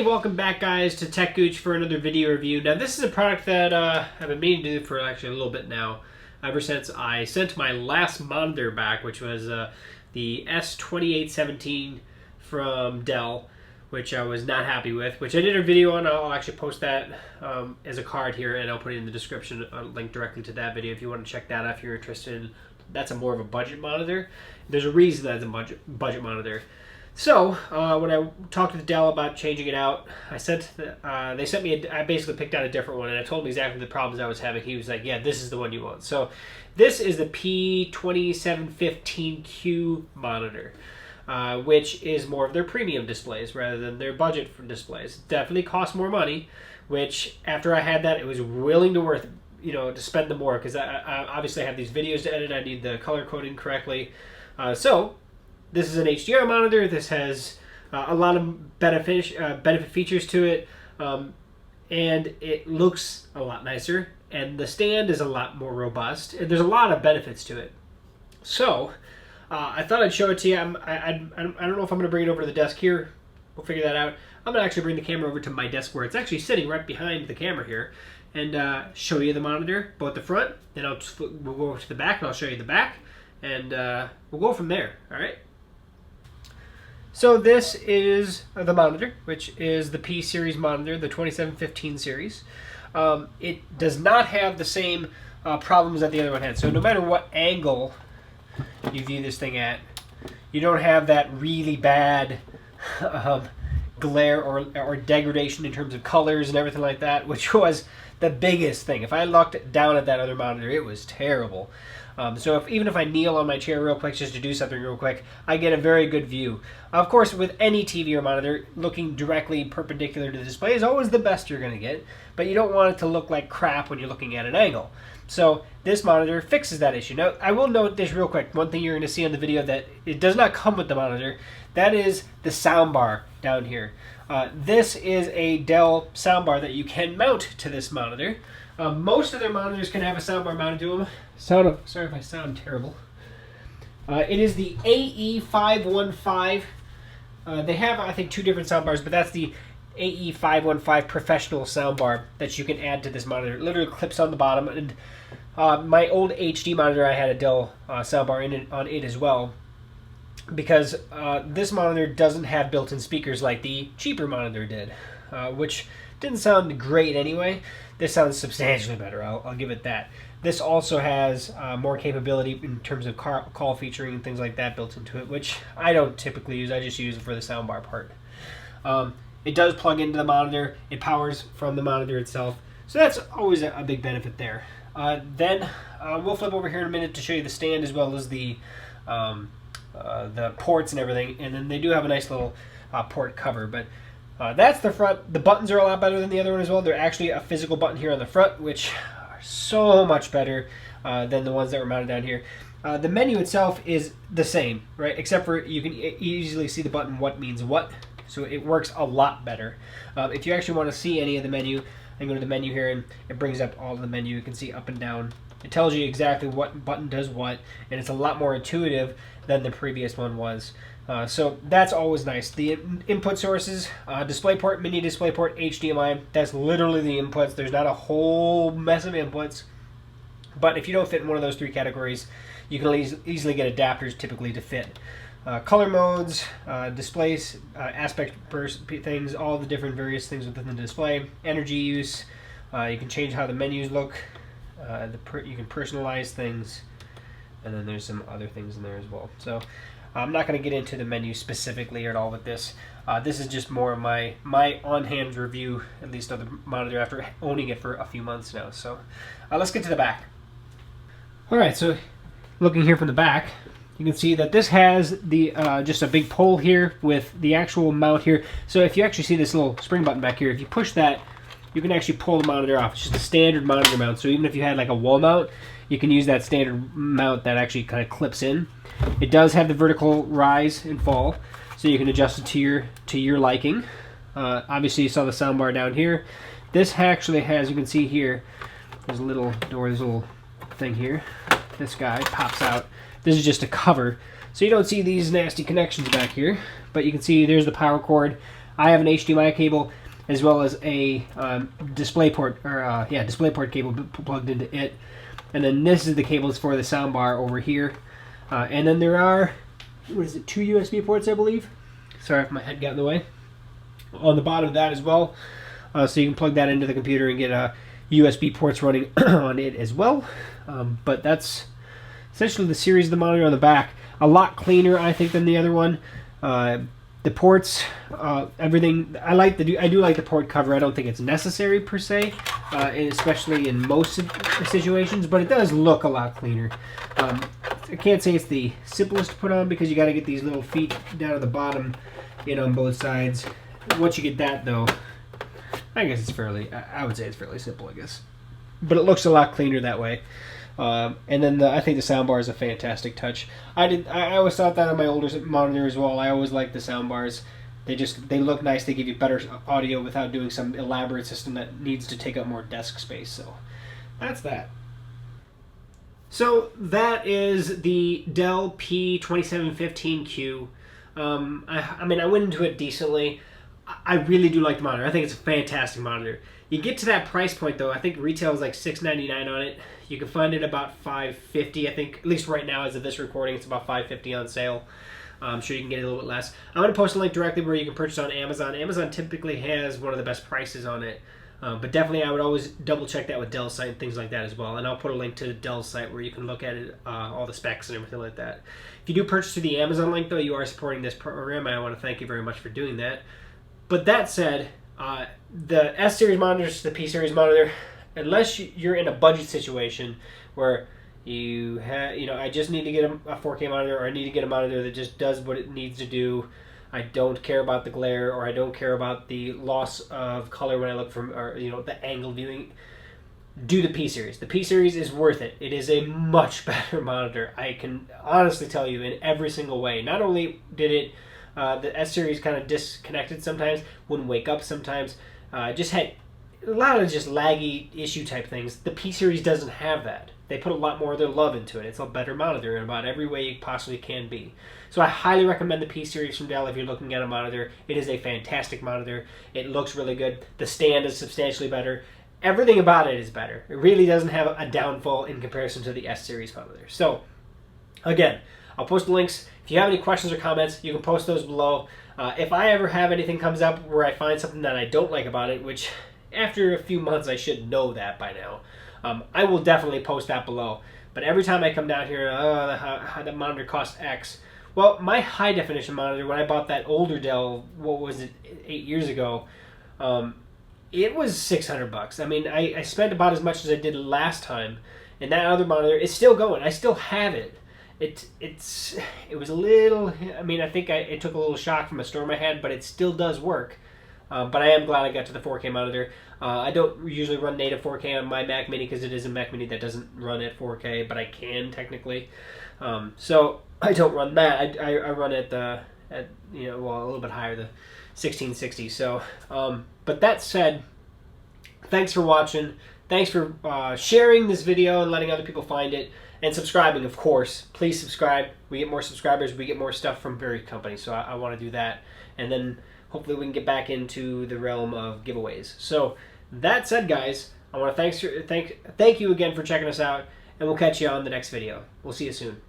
welcome back guys to TechGooch for another video review. Now this is a product that I've been meaning to do for actually a little bit now, ever since I sent my last monitor back, which was the S2817 from Dell, which I was not happy with, which I did a video on. I'll actually post that as a card here, and I'll put it in the description, a link directly to that video if you want to check that out if you're interested. That's more of a budget monitor. There's a reason that's a budget monitor. So when I talked to Dell about changing it out, they sent me. I basically picked out a different one, and I told him exactly the problems I was having. He was like, "Yeah, this is the one you want." So this is the P2715Q monitor, which is more of their premium displays rather than their budget for displays. It definitely costs more money, which after I had that, it was willing to worth, to spend the more, because I obviously have these videos to edit. I need the color coding correctly, so. This is an HDR monitor. This has a lot of benefit features to it, and it looks a lot nicer, and the stand is a lot more robust, and there's a lot of benefits to it. So I thought I'd show it to you. I don't know if I'm going to bring it over to the desk here. We'll figure that out. I'm going to actually bring the camera over to my desk where it's actually sitting right behind the camera here, and show you the monitor, both the front, then we'll go over to the back, and I'll show you the back, and we'll go from there, all right? So this is the monitor, which is the P series monitor, the 2715 series. It does not have the same problems that the other one had. So no matter what angle you view this thing at, you don't have that really bad glare or degradation in terms of colors and everything like that, which was the biggest thing. If I looked down at that other monitor, it was terrible. So even if I kneel on my chair real quick just to do something real quick, I get a very good view. Of course, with any TV or monitor, looking directly perpendicular to the display is always the best you're going to get, but you don't want it to look like crap when you're looking at an angle. So this monitor fixes that issue. Now, I will note this real quick. One thing you're going to see on the video that it does not come with the monitor, that is the soundbar down here. This is a Dell soundbar that you can mount to this monitor. Most of their monitors can have a soundbar mounted to them. Sorry if I sound terrible. It is the AE515. They have, I think, two different soundbars, but that's the AE515 professional soundbar that you can add to this monitor. It literally clips on the bottom. And my old HD monitor, I had a Dell soundbar on it as well, because this monitor doesn't have built-in speakers like the cheaper monitor did, which didn't sound great anyway. This sounds substantially better, I'll give it that. This also has more capability in terms of call featuring and things like that built into it, which I don't typically use. I just use it for the soundbar part. It does plug into the monitor. It powers from the monitor itself. So that's always a big benefit there. Then we'll flip over here in a minute to show you the stand as well as the ports and everything. And then they do have a nice little port cover. But that's the front. The buttons are a lot better than the other one as well. They're actually a physical button here on the front, which are so much better than the ones that were mounted down here. The menu itself is the same, right? Except for you can easily see the button what means what. So it works a lot better. If you actually want to see any of the menu, I can go to the menu here, and it brings up all of the menu. You can see up and down. It tells you exactly what button does what, and it's a lot more intuitive than the previous one was. So that's always nice. The input sources, DisplayPort, mini DisplayPort, HDMI, that's literally the inputs. There's not a whole mess of inputs. But if you don't fit in one of those three categories, you can easily get adapters typically to fit. Color modes, displays, aspect things, all the different various things within the display. Energy use, you can change how the menus look. You can personalize things. And then there's some other things in there as well. So I'm not going to get into the menu specifically at all with this. This is just more of my on-hand review, at least of the monitor after owning it for a few months now. So let's get to the back. Alright, so looking here from the back, you can see that this has the just a big pole here with the actual mount here. So if you actually see this little spring button back here, if you push that, you can actually pull the monitor off. It's just a standard monitor mount. So even if you had like a wall mount, you can use that standard mount that actually kind of clips in. It does have the vertical rise and fall, so you can adjust it to your liking. Obviously, you saw the soundbar down here. This actually has, you can see here, there's a little door, there's a little thing here. This guy pops out. This is just a cover, so you don't see these nasty connections back here. But you can see there's the power cord. I have an HDMI cable as well as a DisplayPort cable plugged into it, and then this is the cables for the soundbar over here, and then there are, what is it, 2 USB ports, I believe. Sorry if my head got in the way. On the bottom of that as well, so you can plug that into the computer and get USB ports running on it as well. But that's essentially the series of the monitor on the back. A lot cleaner, I think, than the other one. The ports, everything. I do like the port cover. I don't think it's necessary per se, especially in most situations, but it does look a lot cleaner. I can't say it's the simplest to put on because you got to get these little feet down at the bottom in on both sides. Once you get that, though, I guess it's fairly, I would say it's fairly simple, I guess. But it looks a lot cleaner that way. And then I think the soundbar is a fantastic touch. I always thought that on my older monitor as well. I always liked the soundbars. They look nice. They give you better audio without doing some elaborate system that needs to take up more desk space. So that's that. So that is the Dell P2715Q. I mean, I went into it decently. I really do like the monitor. I think it's a fantastic monitor. You get to that price point, though. I think retail is like $699 on it. You can find it about $550. I think, at least right now, as of this recording, it's about $550 on sale. I'm sure you can get it a little bit less. I'm going to post a link directly where you can purchase on Amazon. Amazon typically has one of the best prices on it. But definitely, I would always double check that with Dell's site and things like that as well. And I'll put a link to Dell's site where you can look at it, all the specs and everything like that. If you do purchase through the Amazon link, though, you are supporting this program. I want to thank you very much for doing that. But that said, the S-Series monitors, the P-Series monitor, unless you're in a budget situation where I just need to get a 4K monitor, or I need to get a monitor that just does what it needs to do. I don't care about the glare, or I don't care about the loss of color when I look from, or the angle viewing. Do the P-Series. The P-Series is worth it. It is a much better monitor. I can honestly tell you in every single way. Not only did it, the S-Series kind of disconnected sometimes, wouldn't wake up sometimes, just had a lot of just laggy issue type things. The P-Series doesn't have that. They put a lot more of their love into it. It's a better monitor in about every way it possibly can be. So I highly recommend the P-Series from Dell if you're looking at a monitor. It is a fantastic monitor. It looks really good. The stand is substantially better. Everything about it is better. It really doesn't have a downfall in comparison to the S-Series monitor. So, again, I'll post the links. If you have any questions or comments, you can post those below. If I ever have anything comes up where I find something that I don't like about it, which after a few months I should know that by now, I will definitely post that below. But every time I come down here, the monitor costs X. Well, my high definition monitor, when I bought that older Dell, what was it, 8 years ago, it was $600. I mean, I spent about as much as I did last time, and that other monitor is still going. I still have it. It was a little, I mean, I think it took a little shock from a storm I had, but it still does work. But I am glad I got to the 4K monitor. I don't usually run native 4K on my Mac Mini because it is a Mac Mini that doesn't run at 4K, but I can technically. So I don't run that. I run at a little bit higher, the 1660. So, but that said, thanks for watching. Thanks for sharing this video and letting other people find it. And subscribing, of course. Please subscribe. We get more subscribers. We get more stuff from various companies. So I want to do that. And then hopefully we can get back into the realm of giveaways. So that said, guys, I want to thank you again for checking us out. And we'll catch you on the next video. We'll see you soon.